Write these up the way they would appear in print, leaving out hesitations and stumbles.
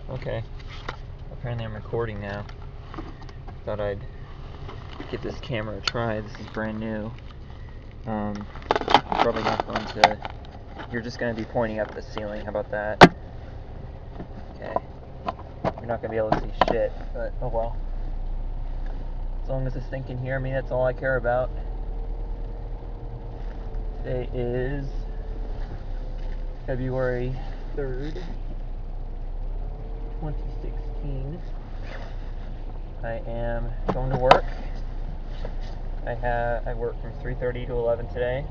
Okay. Apparently I'm recording now. Thought I'd give this camera a try. This is brand new. Probably not going to... You're just going to be pointing up the ceiling. How about that? Okay. You're not going to be able to see shit, but oh well. As long as this thing can hear me, that's all I care about. Today is February 3rd, 2016. I am going to work. I work from 3:30 to 11 today.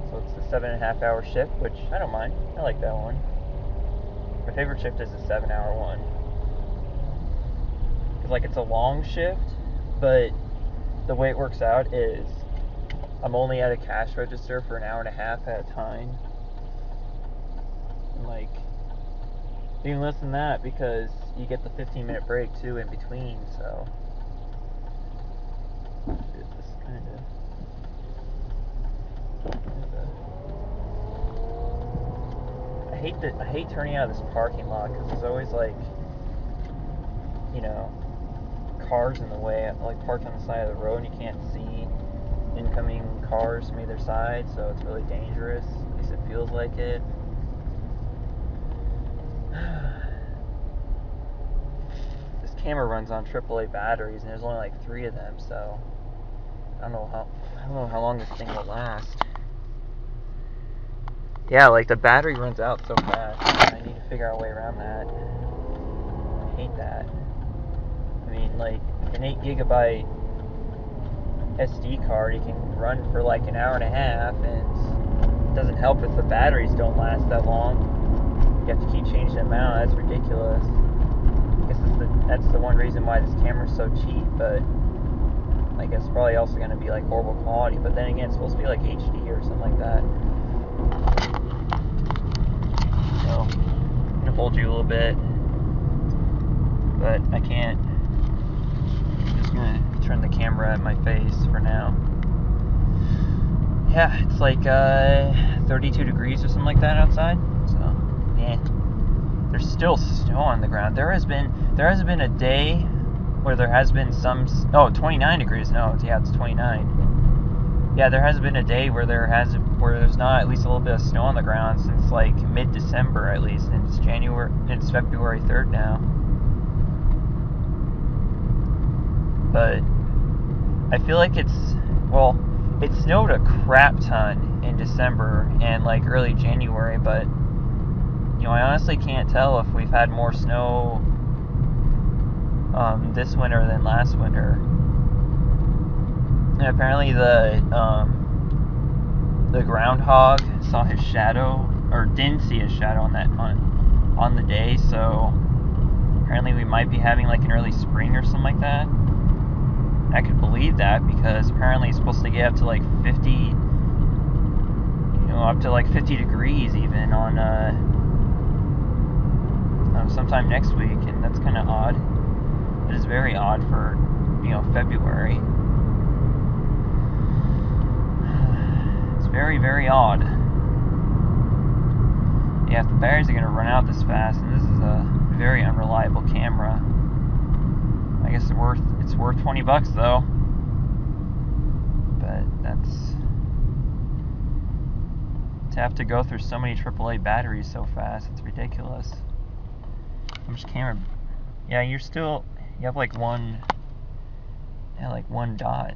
So it's a 7.5 hour shift, which I don't mind. I like that one. My favorite shift is the 7-hour one. Because like it's a long shift, but the way it works out is I'm only at a cash register for an hour and a half at a time. And like even less than that because you get the 15-minute break too in between, so this kind of I hate turning out of this parking lot because there's always like, you know, cars in the way, like parked on the side of the road, and you can't see incoming cars from either side, so it's really dangerous. At least it feels like it. This camera runs on AAA batteries, and there's only like 3 of them, so I don't know how long this thing will last. Yeah, like the battery runs out so fast. I need to figure out a way around that. I hate that. I mean, like an 8 gigabyte SD card, you can run for like an hour and a half, and it doesn't help if the batteries don't last that long. You have to keep changing them out. That's ridiculous. I guess that's the one reason why this camera's so cheap, but I guess probably also going to be like horrible quality. But then again, it's supposed to be like HD or something like that. So I'm going to hold you a little bit, but I can't. I'm just going to turn the camera at my face for now. Yeah, it's like 32 degrees or something like that outside. So, yeah. There's still snow on the ground. There hasn't been a day where there has been some... Oh, 29 degrees. No, yeah, it's 29. Yeah, there hasn't been a day where there's not at least a little bit of snow on the ground since like mid-December at least. And it's February 3rd now. But I feel like it snowed a crap ton in December and like early January, but you know, I honestly can't tell if we've had more snow this winter than last winter. And apparently the groundhog saw his shadow, or didn't see his shadow on the day, so apparently we might be having like an early spring or something like that. I could believe that because apparently it's supposed to get up to like 50, up to like 50 degrees even on sometime next week, and that's kind of odd. It is very odd for, February. It's very, very odd. Yeah, if the batteries are going to run out this fast, and this is a very unreliable camera, I guess it's worth $20 though. But to have to go through so many AAA batteries so fast, it's ridiculous. How much camera? Yeah, you have like one dot.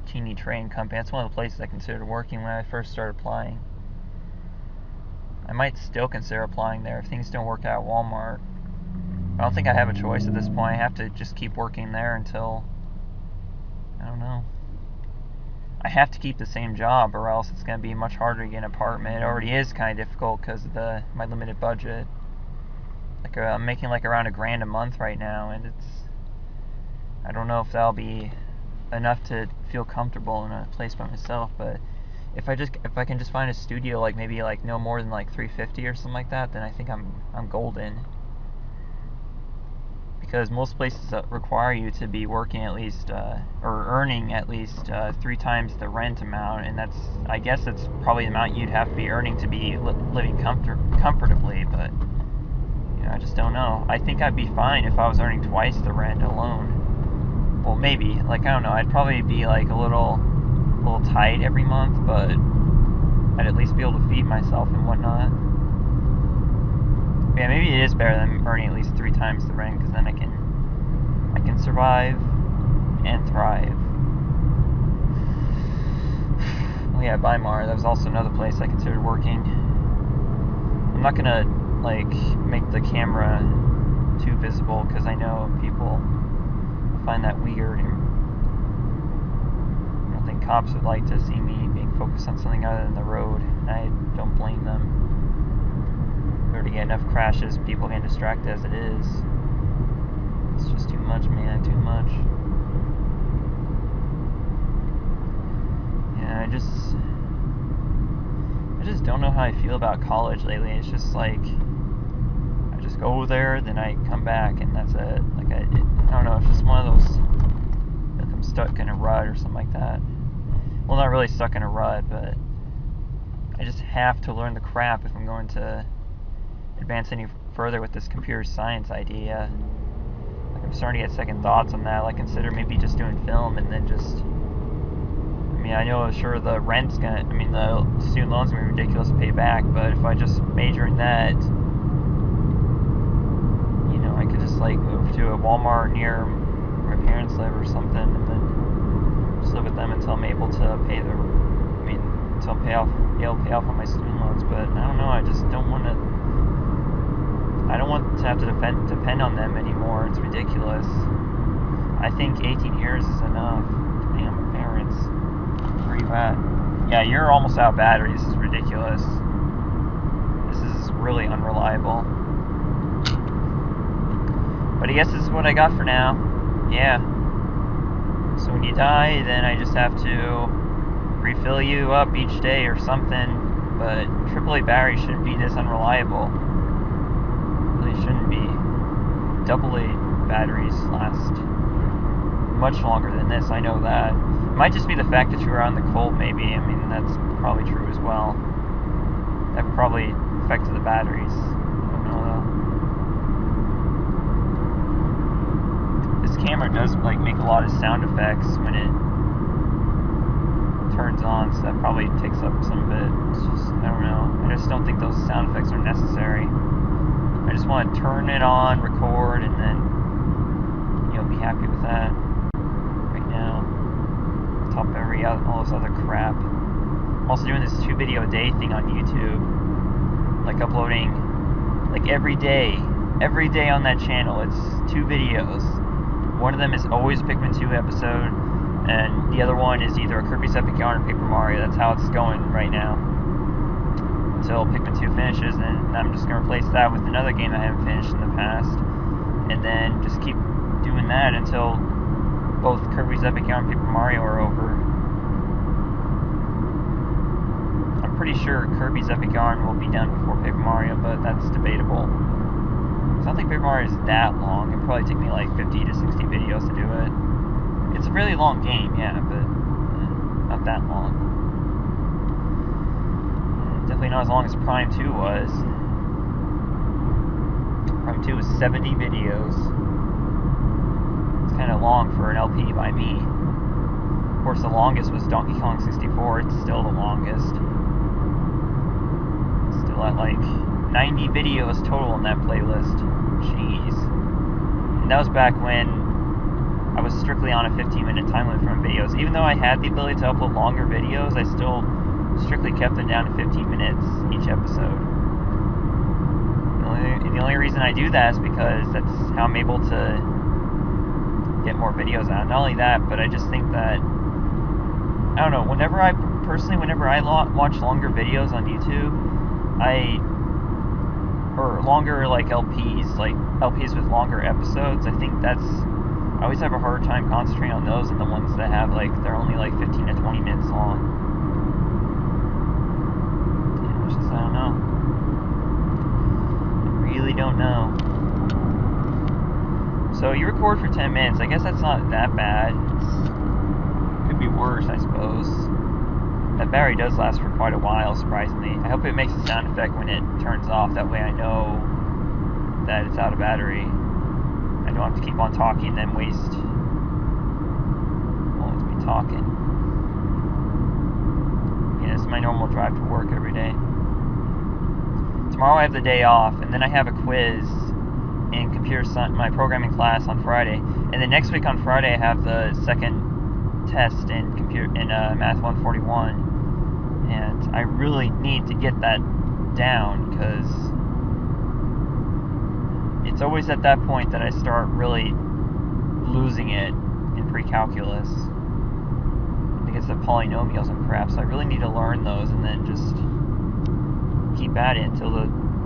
Teeny Train Company. That's one of the places I considered working when I first started applying. I might still consider applying there if things don't work out at Walmart. I don't think I have a choice at this point. I have to just keep working there until, I don't know. I have to keep the same job or else it's going to be much harder to get an apartment. It already is kind of difficult because of my limited budget. Like I'm making like around $1,000 a month right now, and I don't know if that'll be enough to feel comfortable in a place by myself, but if I can just find a studio like maybe like no more than like $350 or something like that, then I think I'm golden. because most places require you to be working at least or earning at least 3 times the rent amount, and I guess that's probably the amount you'd have to be earning to be living comfortably. But I just don't know. I think I'd be fine if I was earning twice the rent alone. Well, maybe, like, I don't know, I'd probably be like a little tight every month, but I'd at least be able to feed myself and whatnot. Yeah, maybe it is better than earning at least 3 times the rent, because then I can survive and thrive. Oh yeah, Weimar, that was also another place I considered working. I'm not gonna like make the camera too visible, because I know people find that weird, and I don't think cops would like to see me being focused on something other than the road, and I don't blame them. We already get enough crashes, people getting distracted as it is. It's just too much, man, too much. Yeah, I just don't know how I feel about college lately. It's just like, I just go there, then I come back, and that's it. Like, I don't know, it's just one of those, like I'm stuck in a rut or something like that. Well, not really stuck in a rut, but I just have to learn the crap if I'm going to advance any further with this computer science idea. Like, I'm starting to get second thoughts on that. Like, consider maybe just doing film, and then just, I mean, I know sure the rent's the student loan's gonna be ridiculous to pay back, but if I just major in that, I could just like move to a Walmart near where my parents live or something, and then just live with them until I'm able to pay until I'm able to pay off on my student loans. But I don't know, I just don't want to. I don't want to have to depend on them anymore. It's ridiculous. I think 18 years is enough, depending on my parents. Where are you at? Yeah, you're almost out of battery. This is ridiculous. This is really unreliable. But I guess this is what I got for now. Yeah. So when you die, then I just have to refill you up each day or something. But AAA batteries shouldn't be this unreliable. Really shouldn't be. AA batteries last much longer than this, I know that. It might just be the fact that you were out in the cold, maybe. I mean, that's probably true as well. That probably affected the batteries. I don't know, though. This camera does, like, make a lot of sound effects when it turns on, so that probably takes up some of it. It's just, I don't know. I just don't think those sound effects are necessary. I just want to turn it on, record, and then, be happy with that right now. Top all this other crap. I'm also doing this 2 video a day thing on YouTube. Like uploading, like every day on that channel. It's 2 videos. One of them is always a Pikmin 2 episode, and the other one is either a Kirby's Epic Yarn or Paper Mario. That's how it's going right now. Until Pikmin 2 finishes, and I'm just going to replace that with another game I haven't finished in the past, and then just keep doing that until both Kirby's Epic Yarn and Paper Mario are over. I'm pretty sure Kirby's Epic Yarn will be done before Paper Mario, but that's debatable. I don't think Paper Mario is that long. It'll probably take me like 50 to 60 videos to do it. It's a really long game, yeah, but not that long. Definitely not as long as Prime 2 was. Prime 2 was 70 videos. It's kind of long for an LP by me. Of course, the longest was Donkey Kong 64. It's still the longest. Still at like 90 videos total in that playlist. Jeez. And that was back when I was strictly on a 15-minute time limit for my videos. Even though I had the ability to upload longer videos, I still strictly kept them down to 15 minutes each episode. The only reason I do that is because that's how I'm able to get more videos out. Not only that, but I just think that, I don't know, whenever I watch longer videos on YouTube, or longer like LPs with longer episodes, I think I always have a hard time concentrating on those than the ones that have they're only 15 to 20 minutes long. Yeah, it's just, I don't know. I really don't know. So record for 10 minutes. I guess that's not that bad. It could be worse, I suppose. That battery does last for quite a while, surprisingly. I hope it makes a sound effect when it turns off. That way I know that it's out of battery. I don't have to keep on talking and then waste moments me talking. Yeah, this is my normal drive to work every day. Tomorrow I have the day off, and then I have a quiz in computer science, my programming class on Friday. And then next week on Friday I have the second test in Math 141. And I really need to get that down, because it's always at that point that I start really losing it in pre-calculus. I think it's the polynomials and crap, so I really need to learn those and then just keep at it until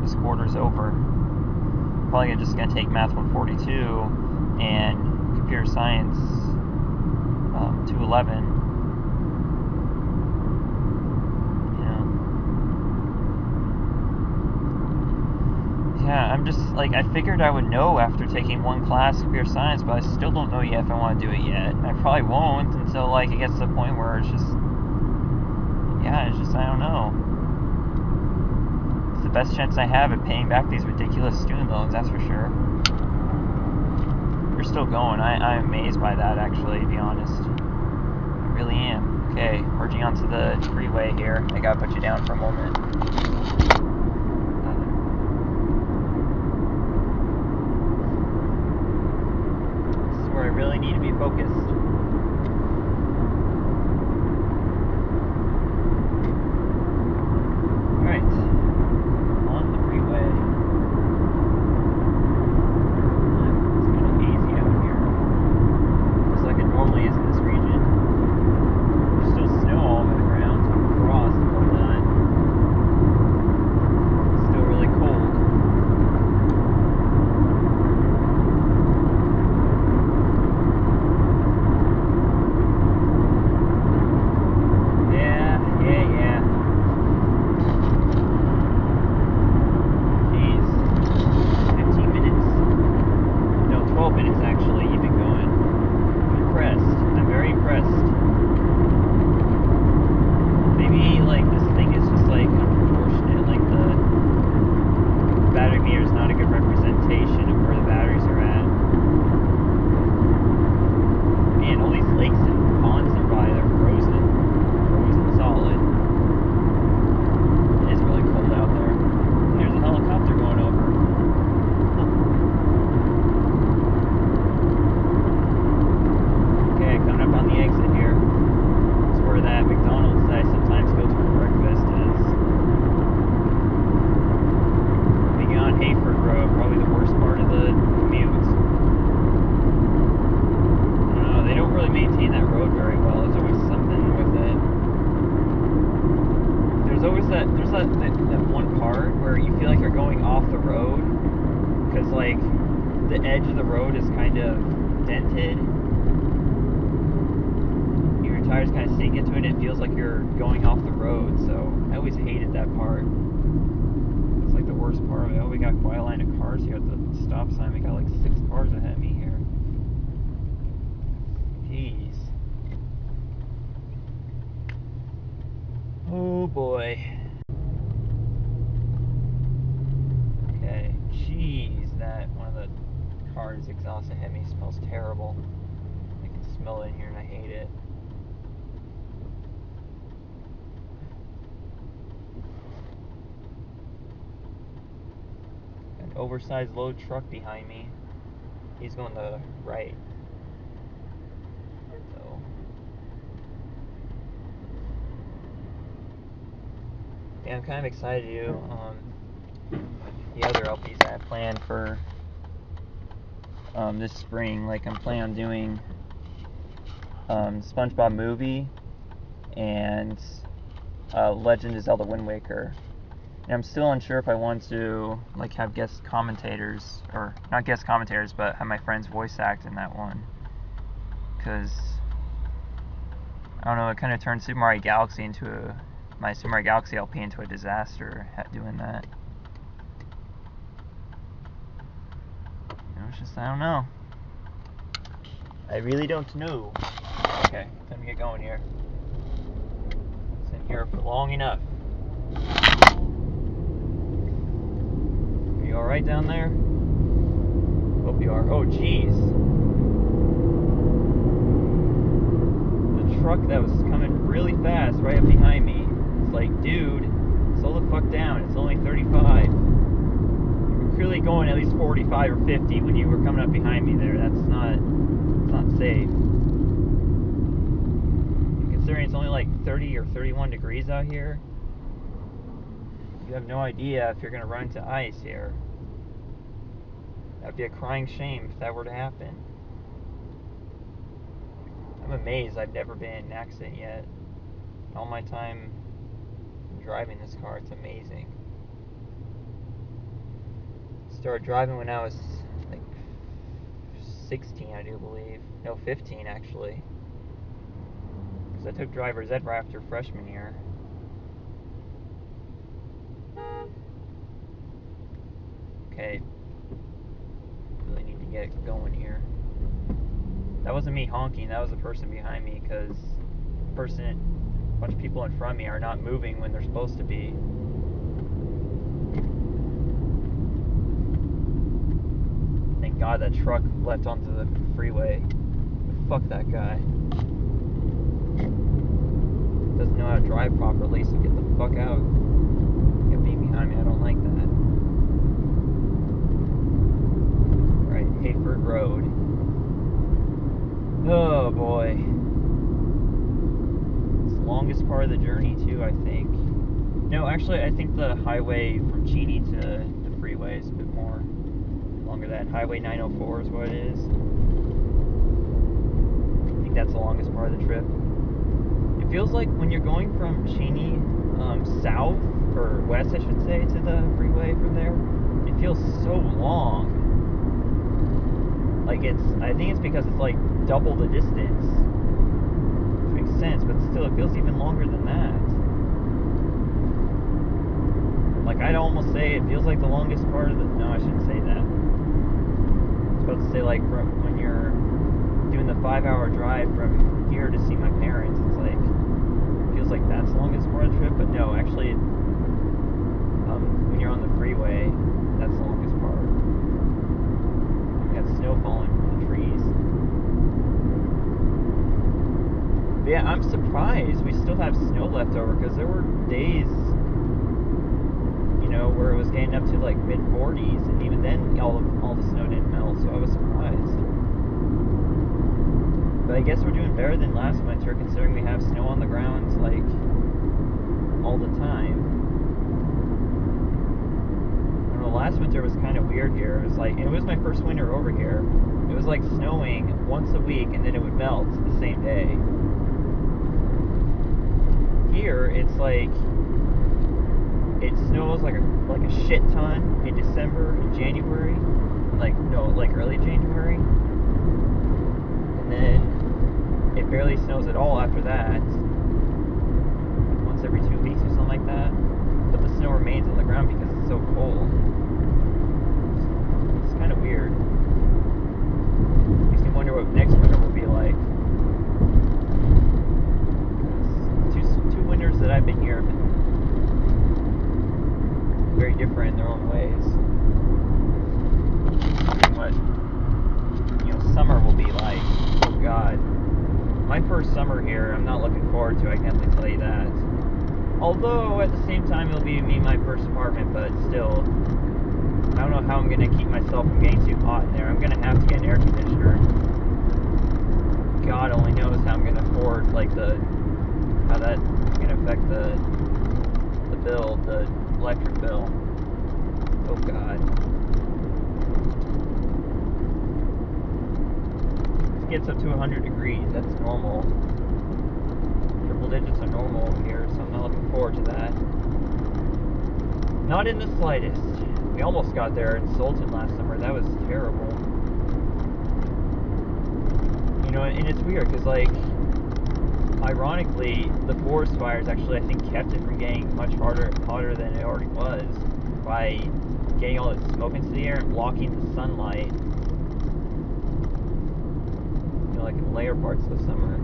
this quarter's over. Probably just going to take Math 142 and Computer Science 211. Yeah, I'm just, like, I figured I would know after taking one class, computer science, but I still don't know yet if I want to do it yet. I probably won't until, like, it gets to the point where it's just, I don't know. It's the best chance I have at paying back these ridiculous student loans, that's for sure. They're still going. I'm amazed by that, actually, to be honest. I really am. Okay, merging onto the freeway here. I gotta put you down for a moment. Where I really need to be focused. Alright, on the freeway. It's kind of hazy out here, just like it normally is in this region. There's still snow all over the ground, frost and whatnot. It's still really cold. That one part where you feel like you're going off the road, because like the edge of the road is kind of dented. Your tires kind of sink into it, and it feels like you're going off the road. So I always hated that part. It's like the worst part of it. Oh, we got quite a line of cars here at the stop sign. We got like 6 cars ahead of me here. Jeez. Oh boy. Okay, jeez, that one of the cars exhaust ahead of me smells terrible. I can smell it in here and I hate it. An oversized load truck behind me. He's going to the right. So yeah, I'm kind of excited to do the other LPs that I planned for this spring. Like, I'm planning on doing SpongeBob movie and Legend of Zelda Wind Waker. And I'm still unsure if I want to like have guest commentators, or not guest commentators, but have my friends voice act in that one. Because I don't know, it kind of turned Super Mario Galaxy into my Super Mario Galaxy LP into a disaster doing that. You know, it's just, I don't know. I really don't know. Okay, time to get going here. It's in here for long enough. Are you alright down there? Hope you are. Oh, jeez. The truck that was coming really fast right up behind me. It's like, dude, slow the fuck down. It's only 35. You're clearly going at least 45 or 50 when you were coming up behind me there. It's not safe. Considering it's only like 30 or 31 degrees out here, you have no idea if you're going to run into ice here. That'd be a crying shame if that were to happen. I'm amazed I've never been in an accident yet. All my time driving this car, it's amazing. Started driving when I was like 16, I do believe. No, 15 actually. Because I took driver's ed right after freshman year. Okay. Really need to get going here. That wasn't me honking, that was the person behind me, because a bunch of people in front of me are not moving when they're supposed to be. Thank God that truck left onto the freeway. Fuck that guy. Doesn't know how to drive properly, so get the fuck out. Get being behind me, I don't like that. Right, Hayford Road. Oh boy. It's the longest part of the journey too, I think. No, actually I think the highway from Cheney to the freeway is a bit more longer. That Highway 904 is what it is. I think that's the longest part of the trip. It feels like when you're going from Cheney south, or west I should say, to the freeway from there, it feels so long. Like I think it's because it's like double the distance. Which makes sense, but still it feels even longer than that. Like I'd almost say it feels like the longest part of the, no, I shouldn't say that. I was about to say like from when you're doing the 5-hour drive from here to see my parents, it's like, it feels like that's the longest part of the trip, but no, actually, when you're on the freeway, that's the longest part. We got snow falling from the trees. But yeah, I'm surprised we still have snow left over, because there were days, you know, where it was getting up to like mid-40s, and even then all the snow didn't melt, so I was surprised. But I guess we're doing better than last winter, considering we have snow on the ground like all the time. I don't know, last winter was kind of weird here. It was like, and it was my first winter over here. It was like snowing once a week, and then it would melt the same day. Here, it's like it snows like a shit ton in December and January, like early January, and then it barely snows at all after that. Once every 2 weeks or something like that. But the snow remains on the ground because it's so cold. It's kind of weird. Makes me wonder what next winter will be like. Two winters that I've been here have been very different in their own ways. What, you know, summer will be like. Oh God. My first summer here, I'm not looking forward to, I can definitely tell you that. Although, at the same time, it'll be me my first apartment, but still, I don't know how I'm going to keep myself from getting too hot in there. I'm going to have to get an air conditioner. God only knows how I'm going to afford, like, how that's going to affect the bill, the electric bill. Oh God. Gets up to 100 degrees. That's normal. Triple digits are normal over here, so I'm not looking forward to that. Not in the slightest. We almost got there in Sultan last summer. That was terrible. You know, and it's weird because, like, ironically, the forest fires actually, I think, kept it from getting much hotter than it already was by getting all this smoke into the air and blocking the sunlight. like in the later parts of the summer.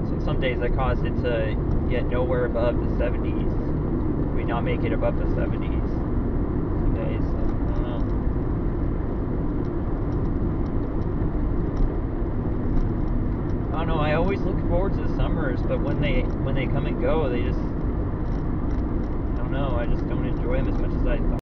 So some days that caused it to get nowhere above the 70s. We not make it above the 70s some days. So I don't know. I don't know. I always look forward to the summers, but when they come and go, they just, I don't know. I just don't enjoy them as much as I thought.